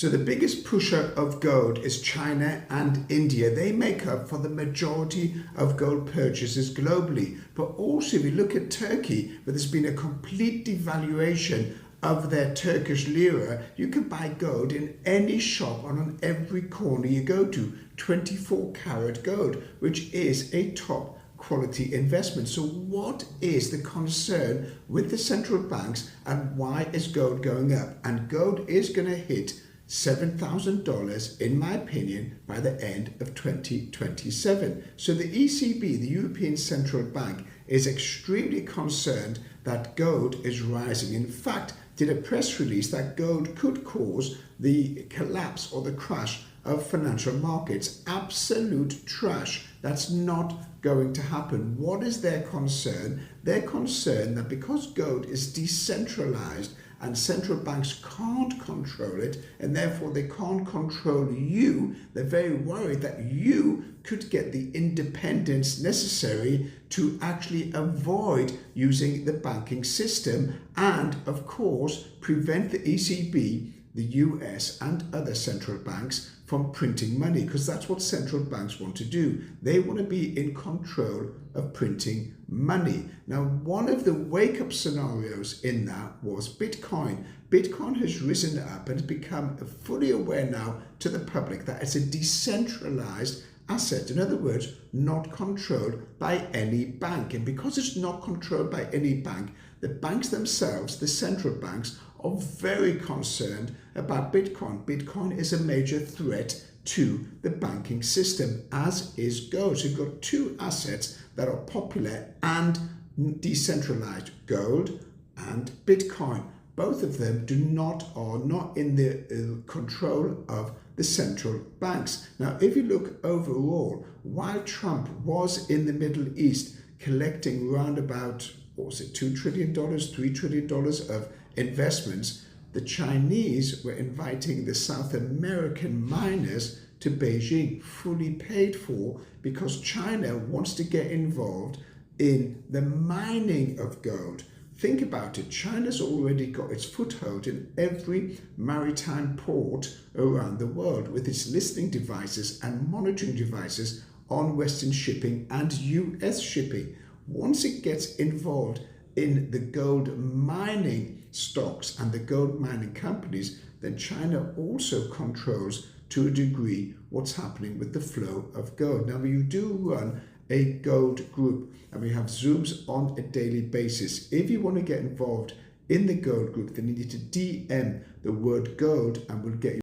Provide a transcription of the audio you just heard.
So the biggest pusher of gold is China and India. They make up for the majority of gold purchases globally. But also if you look at Turkey, where there's been a complete devaluation of their Turkish lira, you can buy gold in any shop and on every corner you go to. 24 karat gold, which is a top quality investment. So what is the concern with the central banks and why is gold going up? And gold is going to hit $7,000 in my opinion by the end of 2027. So the ECB, the European Central Bank, is extremely concerned that gold is rising. In fact, did a press release that gold could cause the collapse or the crash of financial markets. Absolute trash. That's not going to happen. What is their concern? They're concerned that because gold is decentralized and central banks can't control it, and therefore they can't control you, they're very worried that you could get the independence necessary to actually avoid using the banking system and, of course, prevent the ECB, the US and other central banks from printing money, because that's what central banks want to do. They want to be in control of printing money. Now, one of the wake-up scenarios in that was Bitcoin. Bitcoin has risen up and has become fully aware now to the public that it's a decentralized asset. In other words, not controlled by any bank. And because it's not controlled by any bank, the banks themselves, the central banks, are very concerned about Bitcoin. Bitcoin is a major threat to the banking system, as is gold. So you've got two assets that are popular and decentralized, gold and Bitcoin. Both of them are not in the control of the central banks. Now, if you look overall, while Trump was in the Middle East collecting around about, what was it, $2 trillion, $3 trillion of investments, the Chinese were inviting the South American miners to Beijing, fully paid for, because China wants to get involved in the mining of gold. Think about it. China's already got its foothold in every maritime port around the world with its listening devices and monitoring devices on Western shipping and US shipping. Once it gets involved in the gold mining stocks and the gold mining companies, then China also controls to a degree what's happening with the flow of gold. Now, you do run a gold group and we have Zooms on a daily basis. If you want to get involved in the gold group, then you need to DM the word gold and we'll get you